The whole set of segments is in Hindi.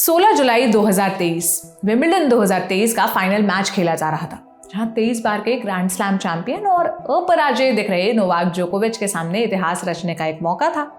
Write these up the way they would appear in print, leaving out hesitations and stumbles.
16 जुलाई 2023 विंबलडन 2023 का फाइनल मैच खेला जा रहा था, जहां 23 बार के ग्रैंड स्लैम चैंपियन और अपराजय दिख रहे नोवाक जोकोविच के सामने इतिहास रचने का एक मौका था।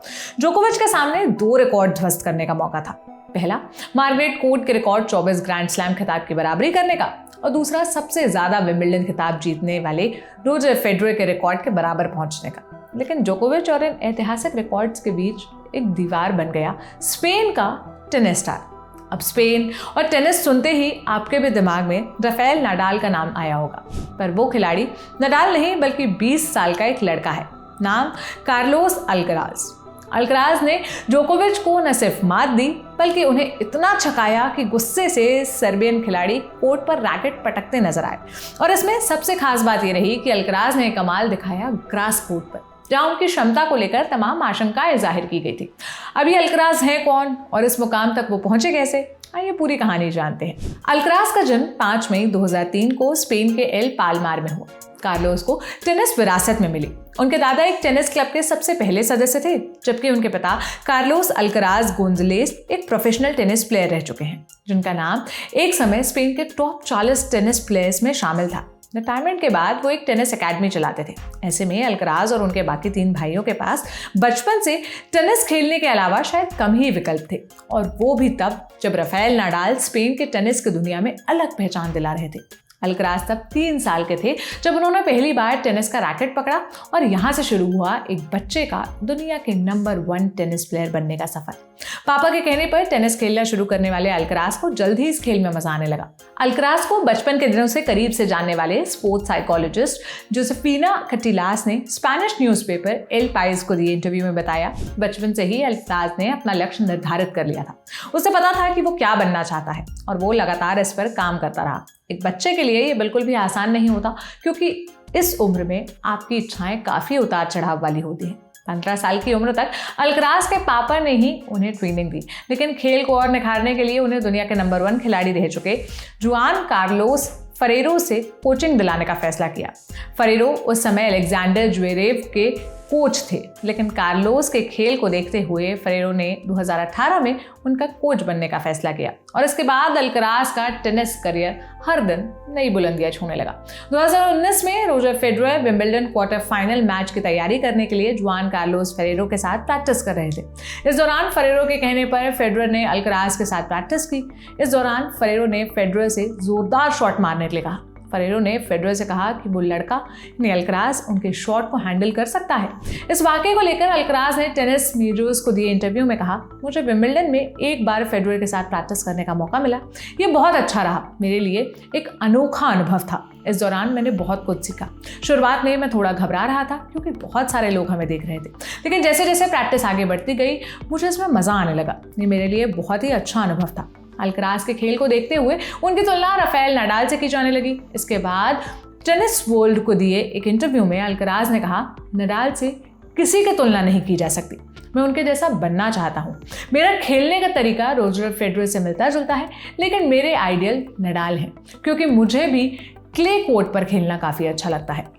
जोकोविच के सामने 2 रिकॉर्ड ध्वस्त करने का मौका था। पहला, मार्गरेट कोर्ट के रिकॉर्ड 24 ग्रैंड स्लैम खिताब की बराबरी करने का, और दूसरा, सबसे ज्यादा विंबलडन खिताब जीतने वाले रोजर फेडरर के रिकॉर्ड के बराबर पहुंचने का। लेकिन जोकोविच और इन ऐतिहासिक रिकॉर्ड्स के बीच एक दीवार बन गया स्पेन का टेनिस स्टार। अब स्पेन और टेनिस सुनते ही आपके भी दिमाग में राफेल नाडाल का नाम आया होगा, पर वो खिलाड़ी नाडाल नहीं बल्कि 20 साल का एक लड़का है, नाम कार्लोस अल्कराज। अल्कराज ने जोकोविच को न सिर्फ मात दी बल्कि उन्हें इतना छकाया कि गुस्से से सर्बियन खिलाड़ी कोर्ट पर रैकेट पटकते नजर आए। और इसमें सबसे खास बात ये रही कि अल्कराज ने कमाल दिखाया ग्रास कोर्ट पर, जहां उनकी क्षमता को लेकर तमाम आशंकाएं जाहिर की गई थी। अभी अल्कराज हैं कौन और इस मुकाम तक वो पहुंचे कैसे, आइए पूरी कहानी जानते हैं। अल्कराज का जन्म 5 मई 2003 को स्पेन के एल पालमार में हुआ। कार्लोस को टेनिस विरासत में मिली। उनके दादा एक टेनिस क्लब के सबसे पहले सदस्य थे, जबकि उनके पिता कार्लोस अल्कराज गोंजलेस एक प्रोफेशनल टेनिस प्लेयर रह चुके हैं, जिनका नाम एक समय स्पेन के टॉप 40 टेनिस प्लेयर्स में शामिल था। रिटायरमेंट के बाद वो एक टेनिस एकेडमी चलाते थे। ऐसे में अल्कराज और उनके बाकी 3 भाइयों के पास बचपन से टेनिस खेलने के अलावा शायद कम ही विकल्प थे, और वो भी तब जब राफेल नाडाल स्पेन के टेनिस की दुनिया में अलग पहचान दिला रहे थे। अल्कराज तब 3 साल के थे जब उन्होंने पहली बार टेनिस का रैकेट पकड़ा, और यहाँ से शुरू हुआ एक बच्चे का दुनिया के नंबर 1 टेनिस प्लेयर बनने का सफर। पापा के कहने पर टेनिस खेलना शुरू करने वाले अल्कराज को जल्द ही इस खेल में मजा आने लगा। अल्कराज को बचपन के दिनों से करीब से जानने वाले स्पोर्ट्स साइकोलॉजिस्ट जोसेफिना कटिलास ने स्पेनिश न्यूज़पेपर एल पाइस को दिए इंटरव्यू में बताया, बचपन से ही अल्कराज ने अपना लक्ष्य निर्धारित कर लिया था। उसे पता था कि वो क्या बनना चाहता है, और वो लगातार इस पर काम करता रहा। एक बच्चे के लिए ये बिल्कुल भी आसान नहीं होता, क्योंकि इस उम्र में आपकी इच्छाएं काफ़ी उतार चढ़ाव वाली होती हैं। 15 साल की उम्र तक अल्कराज के पापा ने ही उन्हें ट्रेनिंग दी, लेकिन खेल को और निखारने के लिए उन्हें दुनिया के नंबर 1 खिलाड़ी रह चुके जुआन कार्लोस फरेरो से कोचिंग दिलाने का फैसला किया। फरेरो उस समय अलेक्जेंडर ज्वेरेव के कोच थे, लेकिन कार्लोस के खेल को देखते हुए फरेरो ने 2018 में उनका कोच बनने का फैसला किया, और इसके बाद अल्कराज का टेनिस करियर हर दिन नई बुलंदियां छूने लगा। 2019 में Roger Federer Wimbledon quarter final match की तैयारी करने के लिए जुआन कार्लोस फरेरो के साथ प्रैक्टिस कर रहे थे। इस दौरान फरेरो के कहने पर फेडरर ने अल्कराज के साथ प्रैक्टिस की। इस दौरान फरेरो ने फेडरर से जोरदार शॉट मारने के लिए कहा। फरेरो ने फेडरर से कहा कि वो लड़का अल्कराज उनके शॉट को हैंडल कर सकता है। इस वाकये को लेकर अल्कराज ने टेनिस न्यूज़ को दिए इंटरव्यू में कहा, मुझे विंबलडन में एक बार फेडरर के साथ प्रैक्टिस करने का मौका मिला। ये बहुत अच्छा रहा, मेरे लिए एक अनोखा अनुभव था। इस दौरान मैंने बहुत कुछ सीखा। शुरुआत में मैं थोड़ा घबरा रहा था, क्योंकि बहुत सारे लोग हमें देख रहे थे, लेकिन जैसे जैसे प्रैक्टिस आगे बढ़ती गई मुझे इसमें मज़ा आने लगा। ये मेरे लिए बहुत ही अच्छा अनुभव था। अल्कराज के खेल को देखते हुए उनकी तुलना राफेल नाडाल से की जाने लगी। इसके बाद टेनिस वर्ल्ड को दिए एक इंटरव्यू में अल्कराज ने कहा, नाडाल से किसी की तुलना नहीं की जा सकती। मैं उनके जैसा बनना चाहता हूँ। मेरा खेलने का तरीका रोजर फेडरर से मिलता जुलता है, लेकिन मेरे आइडियल नाडाल हैं, क्योंकि मुझे भी क्ले कोर्ट पर खेलना काफ़ी अच्छा लगता है।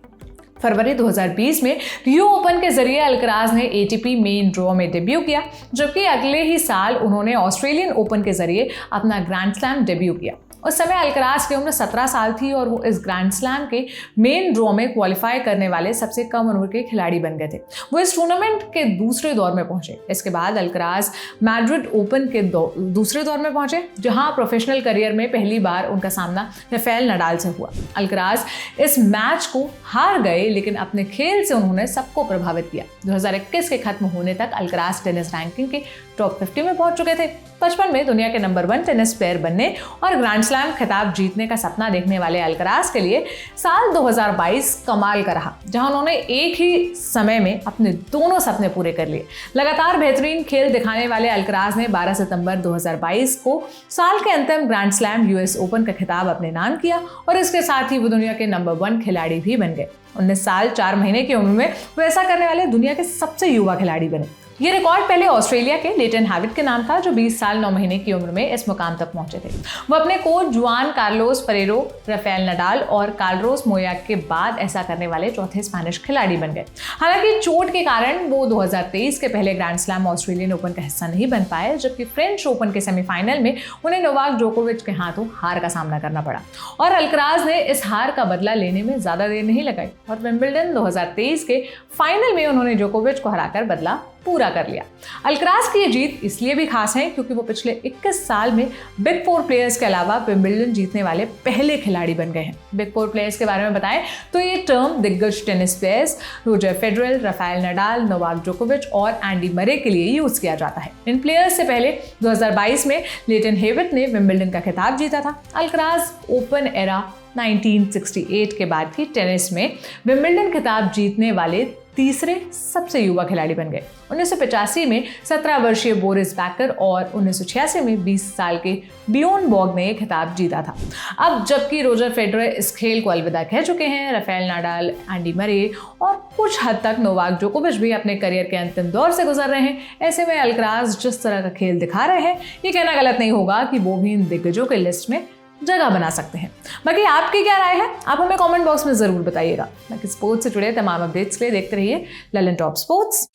फरवरी 2020 में रियो ओपन के जरिए अल्कराज ने एटीपी मेन ड्रॉ में डेब्यू किया, जबकि अगले ही साल उन्होंने ऑस्ट्रेलियन ओपन के जरिए अपना ग्रैंड स्लैम डेब्यू किया। उस समय अल्कराज की उम्र 17 साल थी, और वो इस ग्रैंड स्लैम के मेन ड्रॉ में क्वालिफाई करने वाले सबसे कम उम्र के खिलाड़ी बन गए थे। वो इस टूर्नामेंट के दूसरे दौर में पहुंचे। इसके बाद अल्कराज मैड्रिड ओपन के दूसरे दौर में पहुंचे, जहां प्रोफेशनल करियर में पहली बार उनका सामना राफेल नाडाल से हुआ। अल्कराज इस मैच को हार गए, लेकिन अपने खेल से उन्होंने सबको प्रभावित किया। 2021 के खत्म होने तक अल्कराज टेनिस रैंकिंग के टॉप 50 में पहुंच चुके थे। बचपन में दुनिया के नंबर 1 टेनिस प्लेयर बनने और ग्रैंड स्लैम खिताब जीतने का सपना देखने वाले अल्कराज के लिए साल 2022 कमाल का रहा, जहां उन्होंने एक ही समय में अपने दोनों सपने पूरे कर लिए। लगातार बेहतरीन खेल दिखाने वाले अल्कराज ने 12 सितंबर 2022 को साल के अंतिम ग्रैंड स्लैम यूएस ओपन का खिताब अपने नाम किया, और इसके साथ ही वो दुनिया के नंबर 1 खिलाड़ी भी बन गए। 19 साल 4 महीने की उम्र में वो ऐसा करने वाले दुनिया के सबसे युवा खिलाड़ी बने। ये रिकॉर्ड पहले ऑस्ट्रेलिया के लेटन हैविट के नाम था, जो 20 साल 9 महीने की उम्र में इस मुकाम तक पहुंचे थे। वो अपने coach Juan Carlos Ferrero, Rafael Nadal और कार्लोस मोया के बाद ऐसा करने वाले चौथे स्पेनिश खिलाड़ी बन गए। हालांकि चोट के कारण वो 2023 के पहले ग्रैंड स्लैम ऑस्ट्रेलियन ओपन का हिस्सा नहीं बन पाए, जबकि फ्रेंच ओपन के सेमीफाइनल में उन्हें नोवाक जोकोविच के हाथों हार का सामना करना पड़ा और अल्कराज ने इस हार का बदला लेने में ज्यादा देर नहीं लगाई और विंबलडन 2023 के फाइनल में उन्होंने जोकोविच को हराकर बदला पूरा कर लिया। अल्कराज की ये जीत इसलिए भी खास है क्योंकि वो पिछले 21 साल में बिग 4 प्लेयर्स के अलावा विंबलडन जीतने वाले पहले खिलाड़ी बन गए हैं। बिग 4 प्लेयर्स के बारे में बताएं तो ये टर्म दिग्गज tennis players Roger Federer, Rafael Nadal, Novak जोकोविच और एंडी मरे के लिए यूज किया जाता है। इन प्लेयर्स से पहले 2022 में लेटन हेविट ने विंबलडन का खिताब जीता था। अल्कराज ओपन एरा 1968 के बाद की टेनिस में विंबलडन खिताब जीतने वाले तीसरे सबसे युवा खिलाड़ी बन गए। 1985 में 17 वर्षीय बोरिस बैकर और 1986 में 20 साल के बियोन बॉर्ग ने खिताब जीता था। अब जबकि रोजर फेडरर इस खेल को अलविदा कह चुके हैं, राफेल नडाल, एंडी मरे और कुछ हद तक नोवाक जोकोविच भी अपने करियर के अंतिम दौर से गुजर रहे हैं, ऐसे में अल्कराज जिस तरह का खेल दिखा रहे हैं, ये कहना गलत नहीं होगा कि वो भी इन दिग्गजों के लिस्ट में जगह बना सकते हैं। बाकी आपकी क्या राय है, आप हमें कमेंट बॉक्स में जरूर बताइएगा। बाकी स्पोर्ट्स से जुड़े तमाम अपडेट्स के लिए देखते रहिए ललन टॉप स्पोर्ट्स।